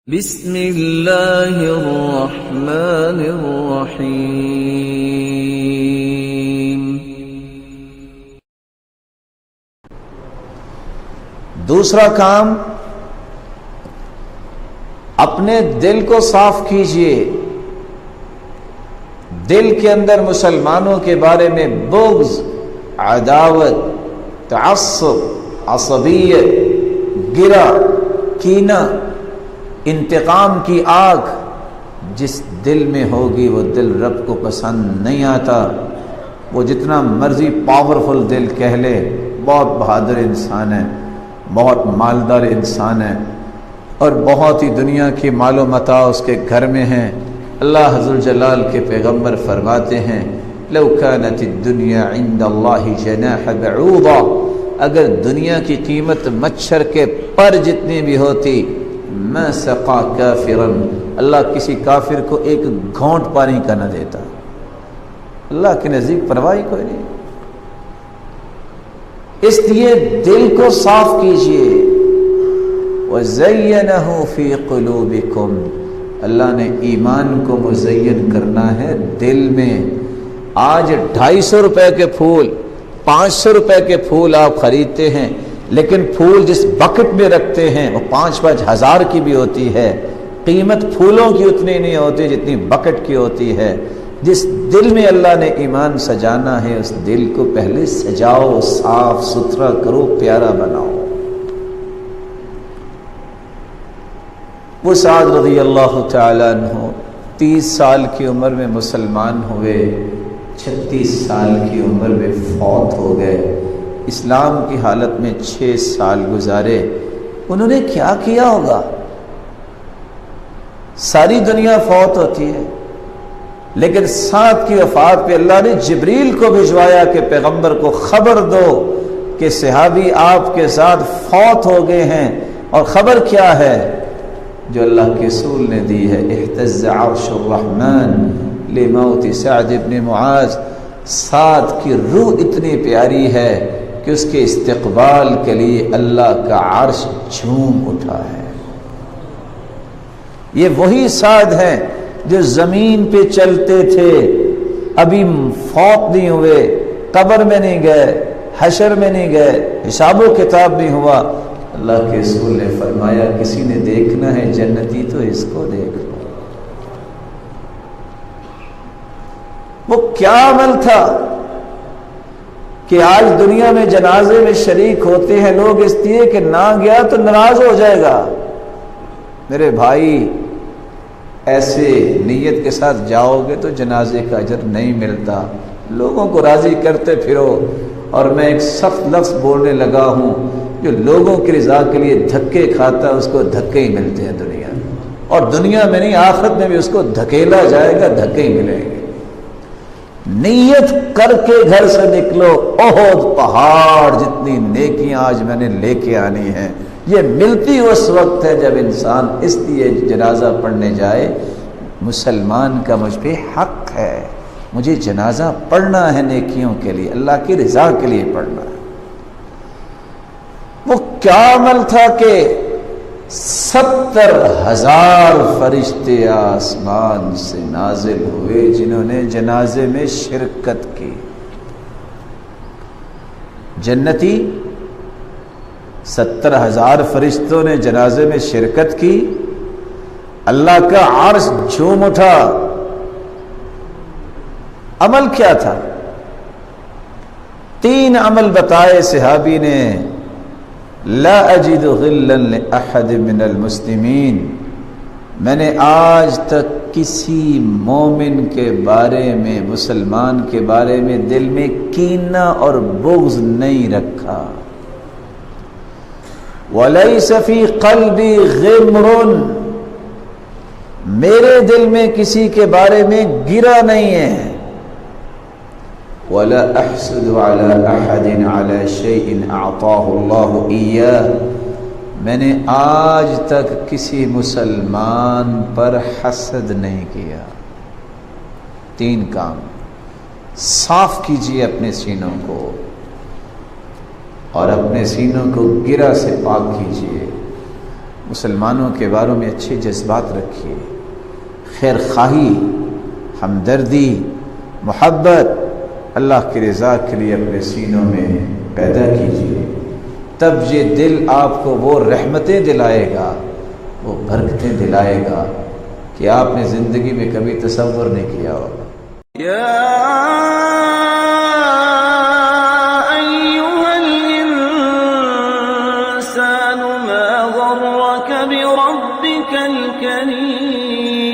بسم اللہ الرحمن الرحیم۔ دوسرا کام، اپنے دل کو صاف کیجئے۔ دل کے اندر مسلمانوں کے بارے میں بغض، عداوت، تعصب، عصبیت، گرہ، کینہ، انتقام کی آگ جس دل میں ہوگی وہ دل رب کو پسند نہیں آتا۔ وہ جتنا مرضی پاورفل دل کہہ لے، بہت بہادر انسان ہے، بہت مالدار انسان ہے، اور بہت ہی دنیا کی مال و متاع اس کے گھر میں ہیں۔ اللہ ذوالجلال کے پیغمبر فرماتے ہیں لو كانت الدنيا عند الله جناح بعوضة، اگر دنیا کی قیمت مچھر کے پر جتنی بھی ہوتی، ما سقا کافرا، اللہ کسی کافر کو ایک گھونٹ پانی کا نہ دیتا۔ اللہ کے نزدیک پرواہ کوئی نہیں۔ اس لیے دل کو صاف کیجئے۔ وَزَيَّنَهُ فِي قُلُوبِكُمْ، اللہ نے ایمان کو مزین کرنا ہے دل میں۔ آج 250 روپے کے پھول، 500 روپے کے پھول آپ خریدتے ہیں، لیکن پھول جس بکٹ میں رکھتے ہیں وہ 5-5 ہزار کی بھی ہوتی ہے۔ قیمت پھولوں کی اتنی نہیں ہوتی جتنی بکٹ کی ہوتی ہے۔ جس دل میں اللہ نے ایمان سجانا ہے، اس دل کو پہلے سجاؤ، صاف ستھرا کرو، پیارا بناؤ۔ وہ سعد رضی اللہ تعالیٰ عنہ 30 سال کی عمر میں مسلمان ہوئے، 36 سال کی عمر میں فوت ہو گئے۔ اسلام کی حالت میں 6 سال گزارے۔ انہوں نے کیا کیا ہوگا؟ ساری دنیا فوت ہوتی ہے، لیکن ساتھ کی وفات پہ اللہ نے جبریل کو بھجوایا کہ پیغمبر کو خبر دو کہ صحابی آپ کے ساتھ فوت ہو گئے ہیں۔ اور خبر کیا ہے جو اللہ کے رسول نے دی ہے؟ اہتز عرش الرحمن لموت سعد بن معاذ۔ سعد کی روح اتنی پیاری ہے کہ اس کے استقبال کے لیے اللہ کا عرش جھوم اٹھا ہے۔ یہ وہی سعد ہیں جو زمین پہ چلتے تھے، ابھی فوت نہیں ہوئے، قبر میں نہیں گئے، حشر میں نہیں گئے، حساب و کتاب نہیں ہوا۔ اللہ کے رسول نے فرمایا کسی نے دیکھنا ہے جنتی تو اس کو دیکھ لو۔ وہ کیا عمل تھا کہ آج دنیا میں جنازے میں شریک ہوتے ہیں لوگ اس لیے کہ نہ گیا تو ناراض ہو جائے گا۔ میرے بھائی، ایسے نیت کے ساتھ جاؤ گے تو جنازے کا اجر نہیں ملتا۔ لوگوں کو راضی کرتے پھرو۔ اور میں ایک سخت لفظ بولنے لگا ہوں، جو لوگوں کی رضا کے لیے دھکے کھاتا ہے اس کو دھکے ہی ملتے ہیں دنیا میں، اور دنیا میں نہیں آخرت میں بھی اس کو دھکیلا جائے گا، دھکے ہی ملیں گے۔ نیت کر کے گھر سے نکلو، احد پہاڑ جتنی نیکیاں آج میں نے لے کے آنی ہیں، یہ ملتی اس وقت ہے جب انسان اس لیے جنازہ پڑھنے جائے مسلمان کا مجھ پہ حق ہے، مجھے جنازہ پڑھنا ہے نیکیوں کے لیے، اللہ کی رضا کے لیے پڑھنا ہے۔ وہ کیا عمل تھا کہ 70,000 فرشتے آسمان سے نازل ہوئے جنہوں نے جنازے میں شرکت کی۔ جنتی 70,000 فرشتوں نے جنازے میں شرکت کی، اللہ کا عرش جھوم اٹھا۔ عمل کیا تھا؟ 3 عمل بتائے صحابی نے۔ لا اجد غلا لأحد من المسلمین، میں نے آج تک کسی مومن کے بارے میں، مسلمان کے بارے میں دل میں کینہ اور بغض نہیں رکھا۔ وَلَيْسَ فِي قَلْبِي غِمْرٌ، میرے دل میں کسی کے بارے میں گرا نہیں ہے۔ وَلَا أَحْسُدُ عَلَىٰ أَحَدٍ عَلَىٰ شَيْءٍ أَعْطَاهُ اللَّهُ إِيَّاهُ، میں نے آج تک کسی مسلمان پر حسد نہیں کیا۔ 3 کام، صاف کیجئے اپنے سینوں کو، اور اپنے سینوں کو گرہ سے پاک کیجئے۔ مسلمانوں کے بارے میں اچھے جذبات رکھیے، خیر خواہی، ہمدردی، محبت اللہ کی رضا کے لیے اپنے سینوں میں پیدا کیجیے، تب یہ دل آپ کو وہ رحمتیں دلائے گا، وہ برکتیں دلائے گا کہ آپ نے زندگی میں کبھی تصور نہیں کیا ہوگا۔ يا أيها الإنسان ما غرك بربك الكريم